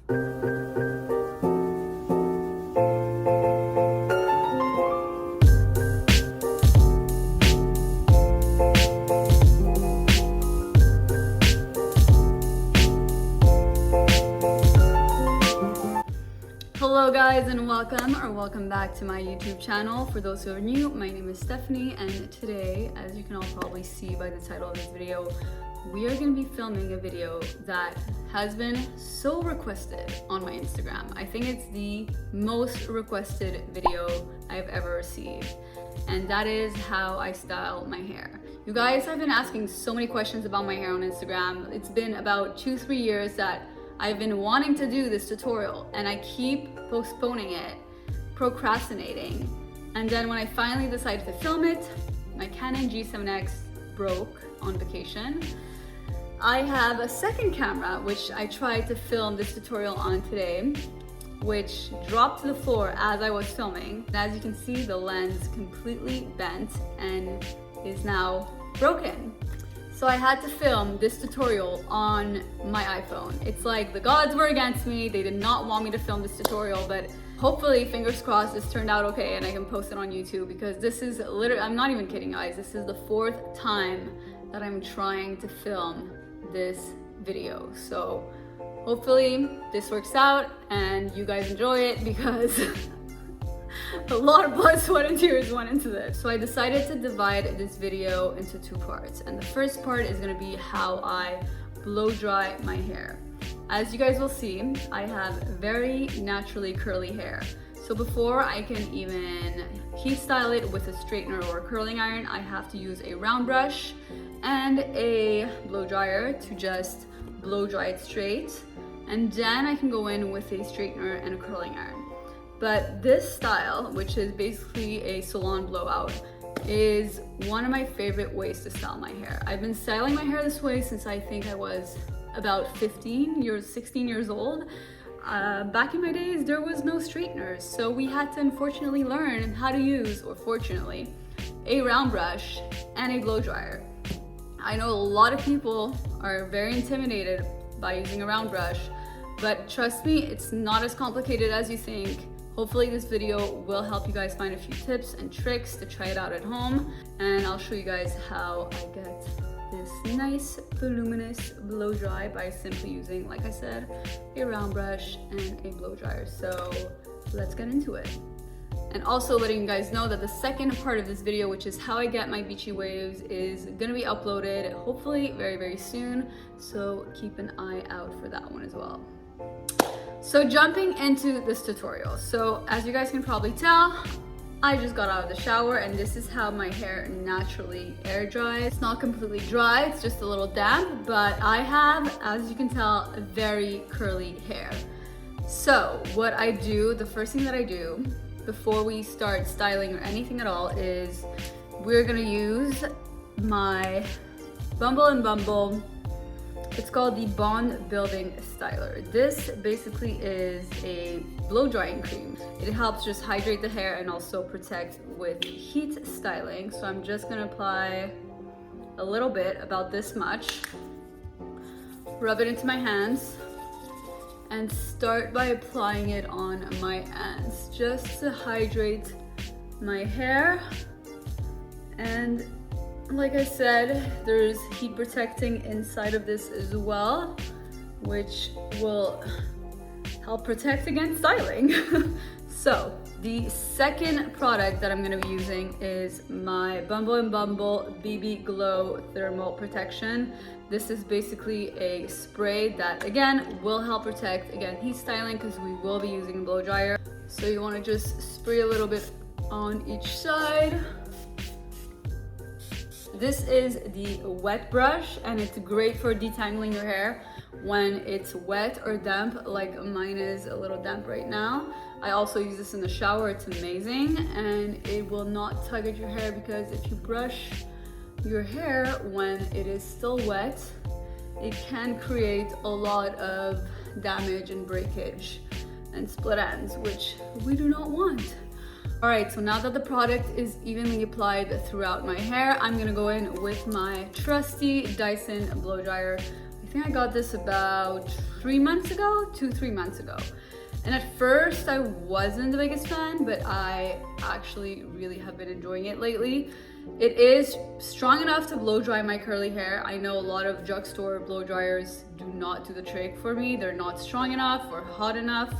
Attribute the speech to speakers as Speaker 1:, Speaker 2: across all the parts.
Speaker 1: Hello guys, and welcome back to my YouTube channel. For those who are new, my name is Stephanie, and today, as you can all probably see by the title of this video, we are going to be filming a video that has been so requested on my Instagram. I think it's the most requested video I've ever received, and that is how I style my hair. You guys have been asking so many questions about my hair on Instagram. It's been about 2-3 years that I've been wanting to do this tutorial, and I keep postponing it, procrastinating. And then when I finally decided to film it, my Canon G7X broke on vacation. I have a second camera, which I tried to film this tutorial on today, which dropped to the floor as I was filming. And as you can see, the lens completely bent and is now broken. So I had to film this tutorial on my iPhone. It's like the gods were against me. They did not want me to film this tutorial, but hopefully, fingers crossed, this turned out okay and I can post it on YouTube, because this is literally, I'm not even kidding guys, this is the 4th time that I'm trying to film this video. So hopefully this works out and you guys enjoy it, because a lot of blood, sweat, and tears went into this. So I decided to divide this video into 2 parts. And the first part is gonna be how I blow dry my hair. As you guys will see, I have very naturally curly hair. So before I can even heat style it with a straightener or a curling iron, I have to use a round brush and a blow dryer to just blow dry it straight. And then I can go in with a straightener and a curling iron. But this style, which is basically a salon blowout, is one of my favorite ways to style my hair. I've been styling my hair this way since I think I was about 16 years old. Back in my days, there was no straighteners, so we had to unfortunately learn how to use, or fortunately, a round brush and a blow dryer. I know a lot of people are very intimidated by using a round brush, but trust me, it's not as complicated as you think. Hopefully this video will help you guys find a few tips and tricks to try it out at home, and I'll show you guys how I get this nice voluminous blow dry by simply using, like I said, a round brush and a blow dryer. So let's get into it. And also letting you guys know that the second part of this video, which is how I get my beachy waves, is gonna be uploaded hopefully very, very soon. So keep an eye out for that one as well. So jumping into this tutorial. So as you guys can probably tell, I just got out of the shower, and this is how my hair naturally air dries. It's not completely dry, it's just a little damp, but I have, as you can tell, very curly hair. So what I do, the first thing that I do before we start styling or anything at all, is we're gonna use my Bumble, it's called the Bond Building Styler. This basically is a blow drying cream. It helps just hydrate the hair and also protect with heat styling. So I'm just gonna apply a little bit, about this much, rub it into my hands, and start by applying it on my ends just to hydrate my hair. And like I said, there's heat protecting inside of this as well, which will help protect against styling. So the second product that I'm going to be using is my Bumble BB Glow Thermal Protection. This is basically a spray that again will help protect against heat styling, because we will be using a blow dryer. So you want to just spray a little bit on each side. This is the wet brush, and it's great for detangling your hair when it's wet or damp, like mine is a little damp right now. I also use this in the shower. It's amazing, and it will not tug at your hair, because if you brush your hair when it is still wet, it can create a lot of damage and breakage and split ends, which we do not want. All right, so now that the product is evenly applied throughout my hair, I'm gonna go in with my trusty Dyson blow dryer. I think I got this about 3 months ago, 2-3 months ago. And at first I wasn't the biggest fan, but I actually really have been enjoying it lately. It is strong enough to blow dry my curly hair. I know a lot of drugstore blow dryers do not do the trick for me. They're not strong enough or hot enough.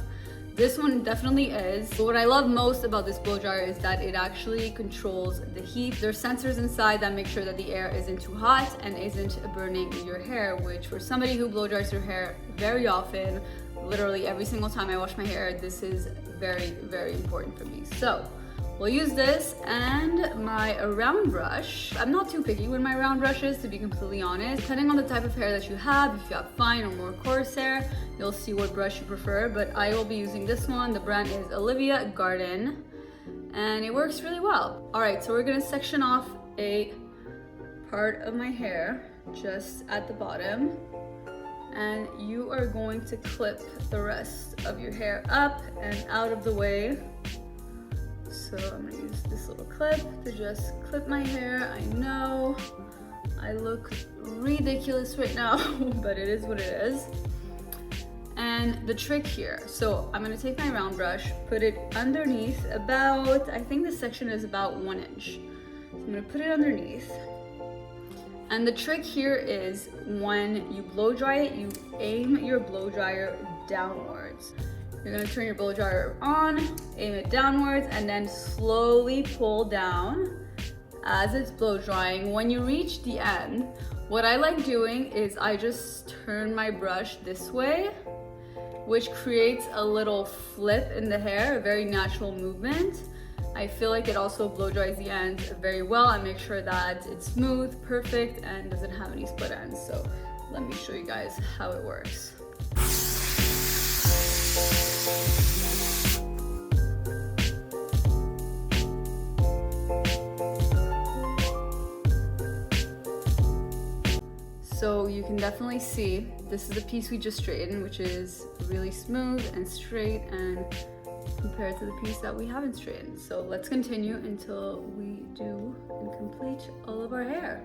Speaker 1: This one definitely is. But what I love most about this blow dryer is that it actually controls the heat. There's sensors inside that make sure that the air isn't too hot and isn't burning your hair, which for somebody who blow dries your hair very often, literally every single time I wash my hair, this is very, very important for me. So we'll use this and my round brush. I'm not too picky with my round brushes, to be completely honest. Depending on the type of hair that you have, if you have fine or more coarse hair, you'll see what brush you prefer, but I will be using this one. The brand is Olivia Garden, and it works really well. All right, so we're gonna section off a part of my hair just at the bottom, and you are going to clip the rest of your hair up and out of the way. So I'm gonna use this little clip to just clip my hair. I know I look ridiculous right now, but it is what it is. And the trick here, so I'm gonna take my round brush, put it underneath about, I think this section is about 1 inch. So I'm gonna put it underneath. And the trick here is when you blow dry it, you aim your blow dryer downwards. You're gonna turn your blow dryer on, aim it downwards, and then slowly pull down as it's blow drying. When you reach the end, what I like doing is I just turn my brush this way, which creates a little flip in the hair, a very natural movement. I feel like it also blow dries the ends very well. I make sure that it's smooth, perfect, and doesn't have any split ends. So let me show you guys how it works. So you can definitely see this is the piece we just straightened, which is really smooth and straight and compared to the piece that we haven't straightened. So let's continue until we do and complete all of our hair.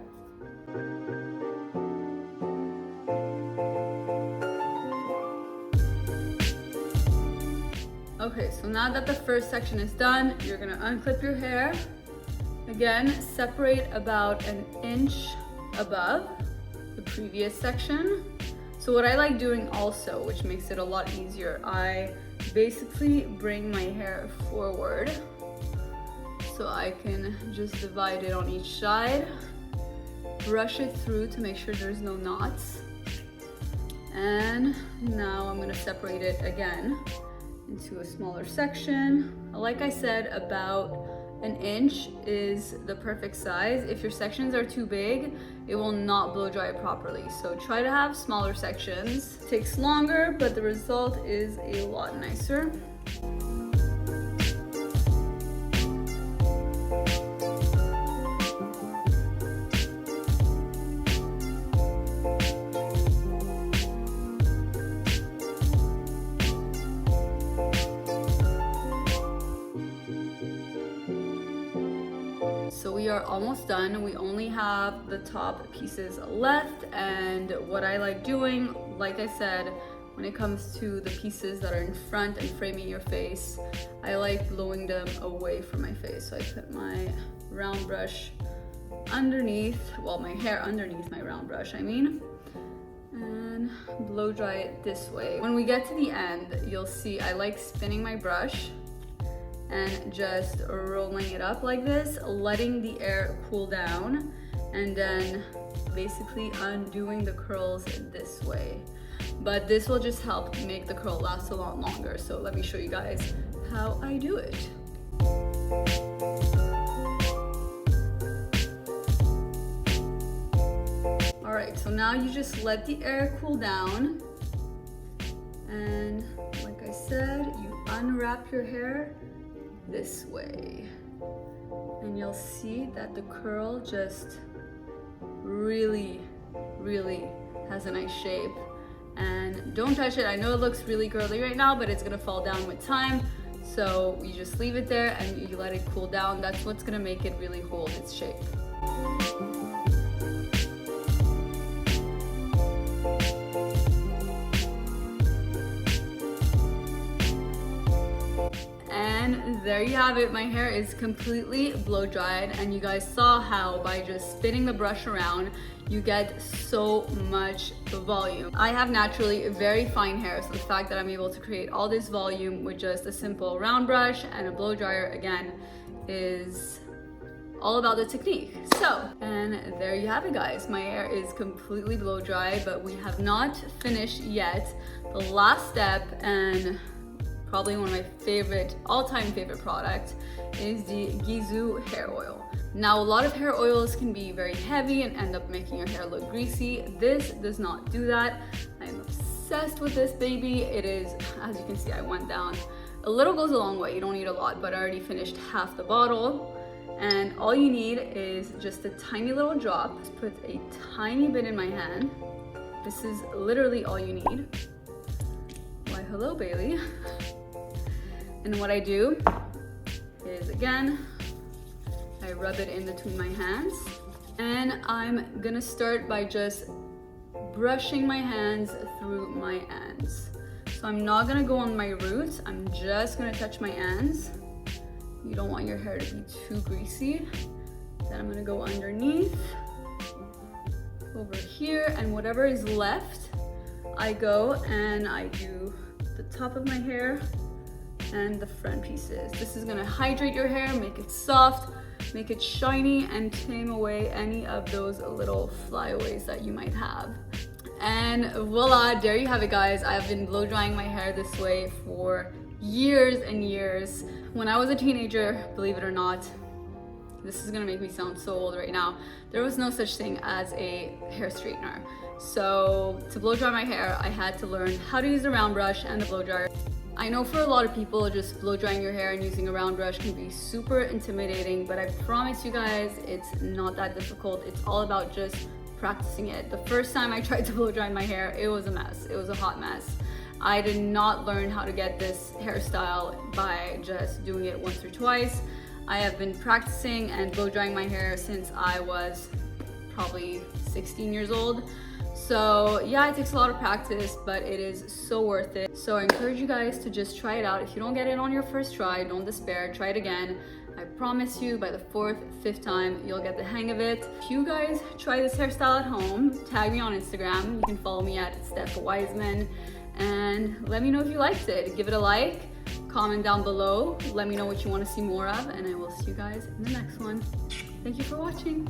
Speaker 1: Okay, so now that the first section is done, you're gonna unclip your hair. Again, separate about 1 inch above the previous section. So what I like doing also, which makes it a lot easier, I basically bring my hair forward so I can just divide it on each side, brush it through to make sure there's no knots, and now I'm going to separate it again into a smaller section. Like I said, about 1 inch is the perfect size. If your sections are too big, it will not blow dry properly. So try to have smaller sections. It takes longer, but the result is a lot nicer. So we are almost done. We only have the top pieces left, and what I like doing, like I said, when it comes to the pieces that are in front and framing your face, I like blowing them away from my face. So I put my round brush underneath, well, my hair underneath my round brush, I mean, and blow dry it this way. When we get to the end, you'll see I like spinning my brush and just rolling it up like this, letting the air cool down, and then basically undoing the curls this way. But this will just help make the curl last a lot longer. So let me show you guys how I do it. All right, so now you just let the air cool down, and like I said, you unwrap your hair this way, and you'll see that the curl just really has a nice shape. And don't touch it. I know it looks really curly right now, but it's gonna fall down with time, so you just leave it there and you let it cool down. That's what's gonna make it really hold its shape. And there you have it. My hair is completely blow dried, and you guys saw how by just spinning the brush around, you get so much volume. I have naturally very fine hair, so the fact that I'm able to create all this volume with just a simple round brush and a blow dryer, again, is all about the technique. So, and there you have it, guys. My hair is completely blow dry, but we have not finished yet. The last step, and probably one of my favorite, all-time favorite product, is the Gisou hair oil. Now, a lot of hair oils can be very heavy and end up making your hair look greasy. This does not do that. I'm obsessed with this baby. It is, as you can see, I went down. A little goes a long way. You don't need a lot, but I already finished half the bottle. And all you need is just a tiny little drop. Just put a tiny bit in my hand. This is literally all you need. Why, hello, Bailey. And what I do is, again, I rub it in between my hands. And I'm gonna start by just brushing my hands through my ends. So I'm not gonna go on my roots. I'm just gonna touch my ends. You don't want your hair to be too greasy. Then I'm gonna go underneath, over here, and whatever is left, I go and I do the top of my hair and the front pieces. This is gonna hydrate your hair, make it soft, make it shiny, and tame away any of those little flyaways that you might have. And voila, there you have it, guys. I've been blow drying my hair this way for years and years. When I was a teenager, believe it or not, this is gonna make me sound so old right now, there was no such thing as a hair straightener. So to blow dry my hair, I had to learn how to use the round brush and the blow dryer. I know for a lot of people, just blow drying your hair and using a round brush can be super intimidating, but I promise you guys, it's not that difficult. It's all about just practicing it. The first time I tried to blow dry my hair, it was a mess. It was a hot mess. I did not learn how to get this hairstyle by just doing it once or twice. I have been practicing and blow drying my hair since I was probably 16 years old. So yeah, it takes a lot of practice, but it is so worth it. So I encourage you guys to just try it out. If you don't get it on your first try, don't despair, try it again. I promise you by the 4th, 5th time, you'll get the hang of it. If you guys try this hairstyle at home, tag me on Instagram. You can follow me at Steph Wiseman. And let me know if you liked it. Give it a like, comment down below, let me know what you want to see more of, and I will see you guys in the next one. Thank you for watching.